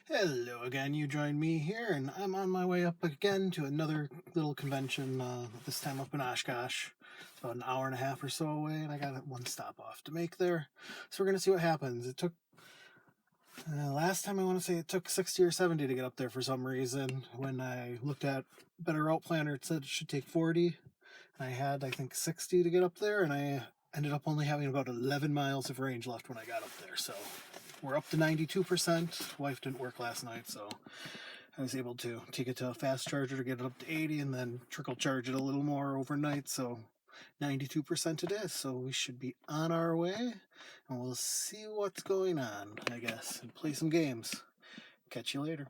Hello again, you joined me here, and I'm on my way up again to another little convention, this time up in Oshkosh. It's about an hour and a half or so away, and I got one stop off to make there. So we're going to see what happens. It took, last time I want to say it took 60 or 70 to get up there for some reason. When I looked at Better Route Planner, it said it should take 40. I had, I think, 60 to get up there, and I ended up only having about 11 miles of range left when I got up there, so we're up to 92%. Wife didn't work last night, so I was able to take it to a fast charger to get it up to 80 and then trickle charge it a little more overnight, so 92% it is, so we should be on our way, and we'll see what's going on, I guess, and play some games. Catch you later.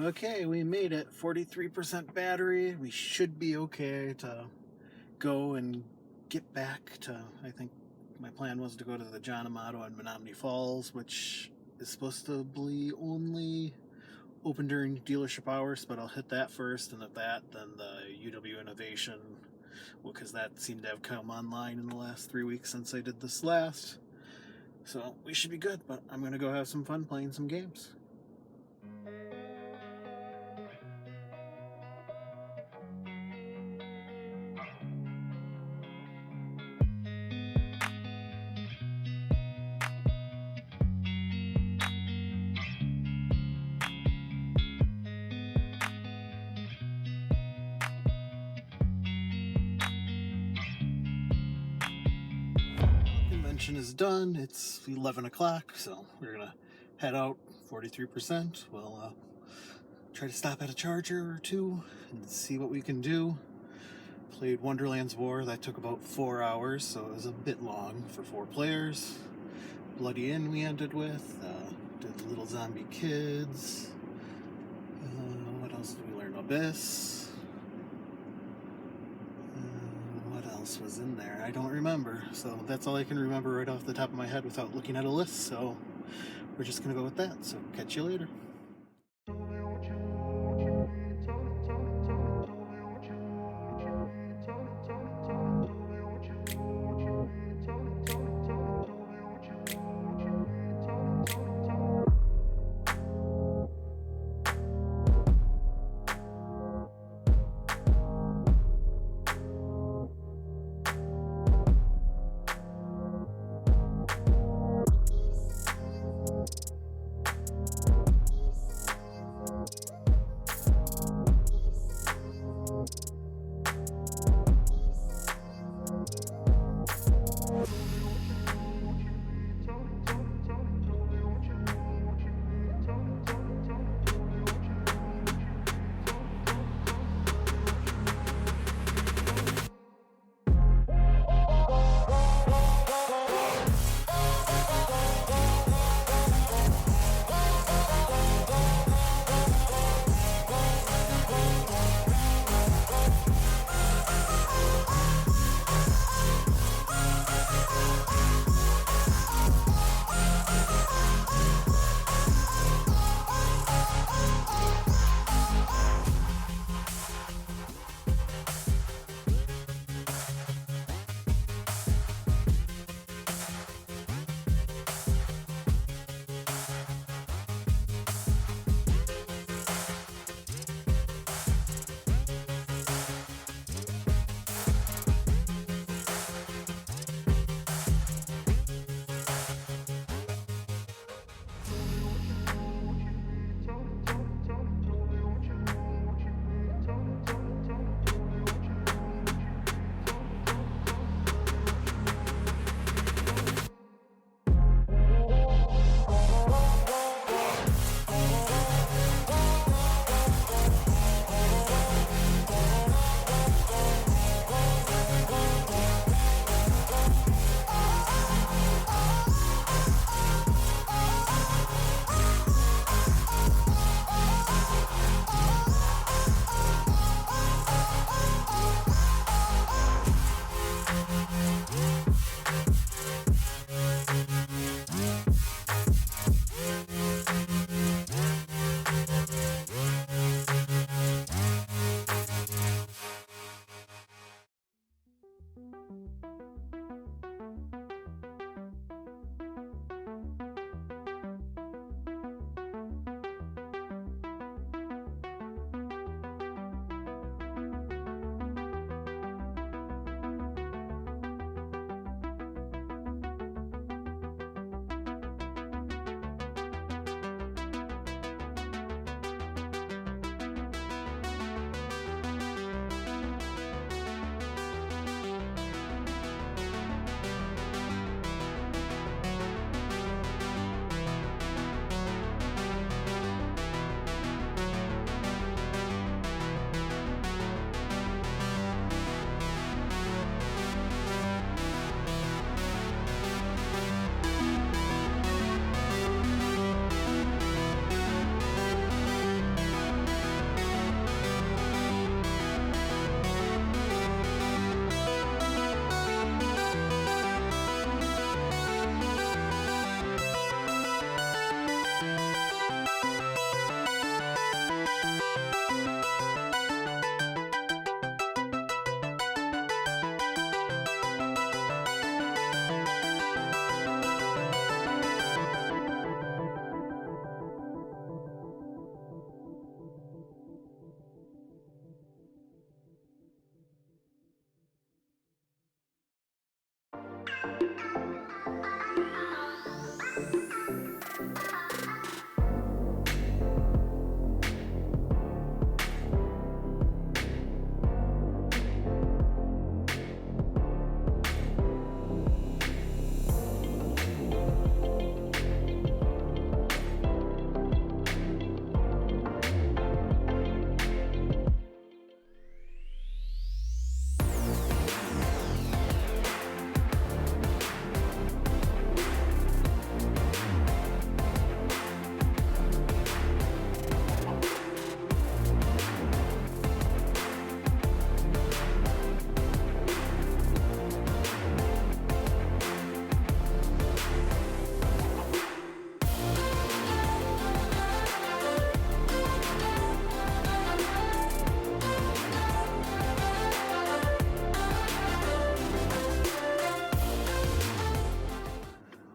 Okay, we made it. 43% battery. We should be okay to go and get back to, I think my plan was to go to the John Amato in Menominee Falls, which is supposed to be only open during dealership hours, but I'll hit that first, and at that, then the UW Innovation, well, because that seemed to have come online in the last 3 weeks since I did this last. So we should be good, but I'm going to go have some fun playing some games. Convention is done. It's 11 o'clock, so we're gonna head out. 43%. We'll try to stop at a charger or two and see what we can do. Played Wonderland's War. That took about 4 hours, so it was a bit long for 4 players. Bloody Inn we ended with. Did Little Zombie Kids. What else did we learn? Abyss. What else was in there? I don't remember. So that's all I can remember right off the top of my head without looking at a list. So we're just going to go with that. So catch you later.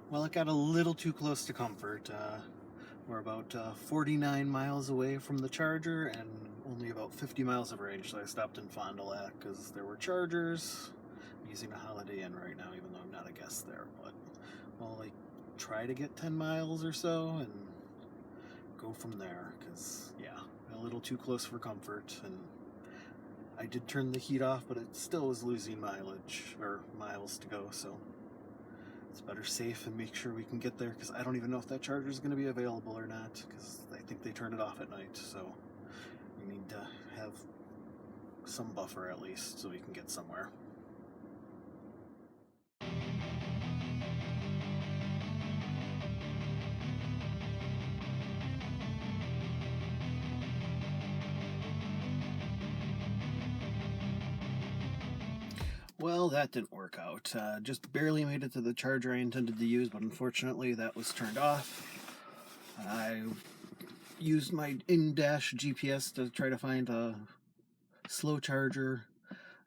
Well, it got a little too close to comfort. We're about 49 miles away from the charger and only about 50 miles of range, so I stopped in Fond du Lac because there were chargers. I'm using a Holiday Inn right now, even though I'm not a guest there, but we'll like try to get 10 miles or so and go from there, because yeah, a little too close for comfort. And I did turn the heat off, but it still was losing mileage or miles to go, so it's better safe and make sure we can get there, because I don't even know if that charger is going to be available or not, because I think they turn it off at night, so we need to have some buffer at least so we can get somewhere. Well, that didn't work out. Just barely made it to the charger I intended to use, but unfortunately that was turned off. I used my in-dash GPS to try to find a slow charger,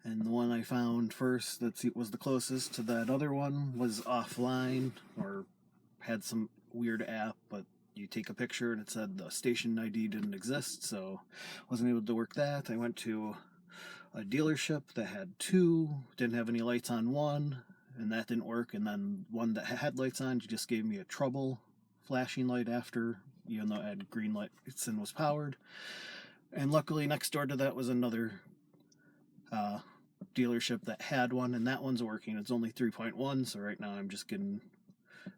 and the one I found first that was the closest to that other one was offline, or had some weird app, but you take a picture and it said the station ID didn't exist, so wasn't able to work that. I went to a dealership that had two, didn't have any lights on one, and that didn't work. And then one that had lights on just gave me a trouble flashing light after, even though it had green lights and was powered. And luckily next door to that was another dealership that had one, and that one's working. It's only 3.1, so right now I'm just getting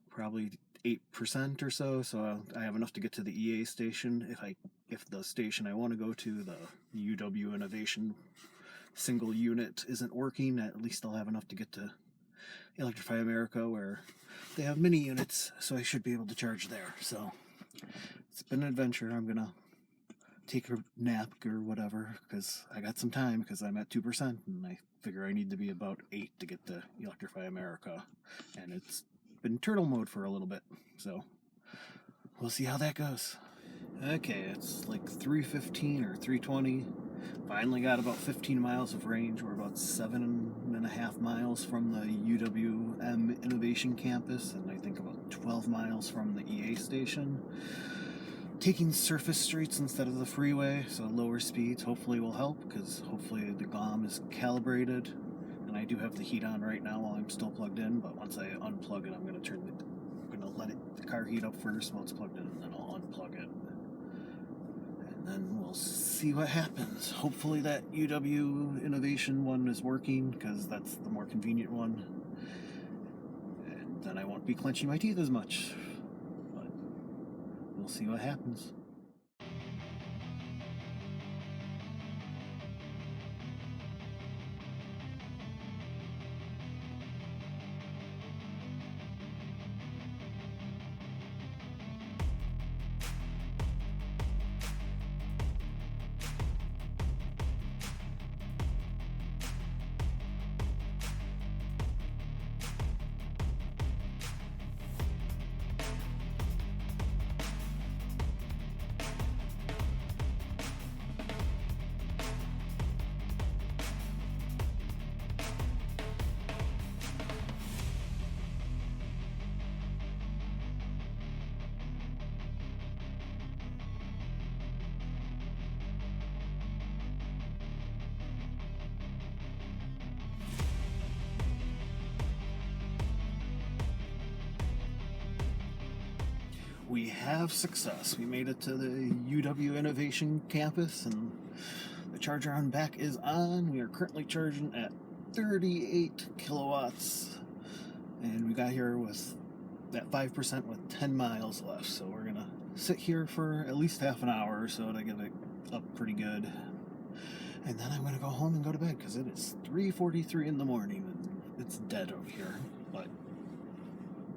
probably 8% or so, so I have enough to get to the EA station. If the station I want to go to, the UW Innovation single unit, isn't working, at least I'll have enough to get to Electrify America, where they have mini units, so I should be able to charge there. So it's been an adventure. I'm gonna take a nap or whatever, because I got some time, because I'm at 2%, and I figure I need to be about 8 to get to Electrify America, and it's been turtle mode for a little bit, so we'll see how that goes. Okay, it's like 3:15 or 3:20. Finally got about 15 miles of range. We're about 7.5 miles from the UWM Innovation Campus, and I think about 12 miles from the EA station. Taking surface streets instead of the freeway, so lower speeds hopefully will help, because hopefully the GOM is calibrated. And I do have the heat on right now while I'm still plugged in, but once I unplug it, I'm going to let the car heat up first while it's plugged in, and then I'll unplug it. And then we'll see what happens. Hopefully that UW Innovation one is working, because that's the more convenient one. And then I won't be clenching my teeth as much. But we'll see what happens. We have success. We made it to the UW Innovation Campus, and the charger on back is on. We are currently charging at 38 kilowatts, and we got here with that 5% with 10 miles left. So we're gonna sit here for at least half an hour or so to get it up pretty good, and then I'm gonna go home and go to bed, because it is 3:43 in the morning and it's dead over here. But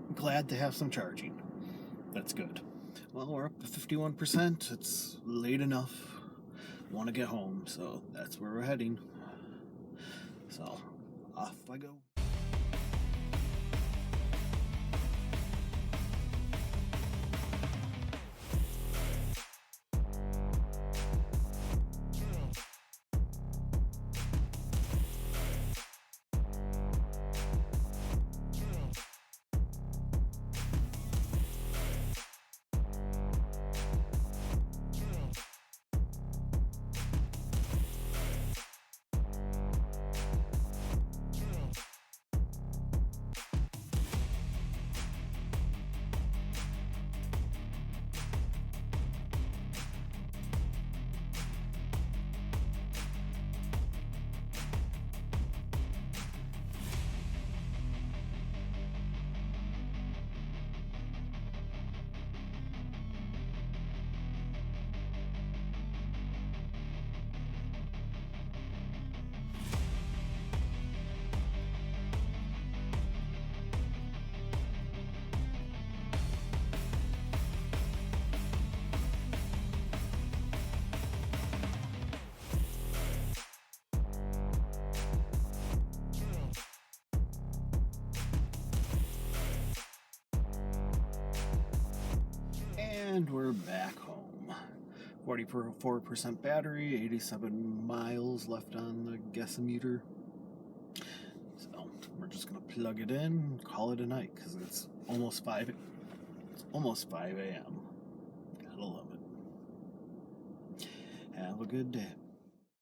I'm glad to have some charging. That's good. Well, we're up to 51%. It's late enough. Want to get home, so that's where we're heading. So, off I go. And we're back home. 44% battery, 87 miles left on the guessometer. So we're just gonna plug it in and call it a night because it's almost 5 a.m. Gotta love it. Have a good day.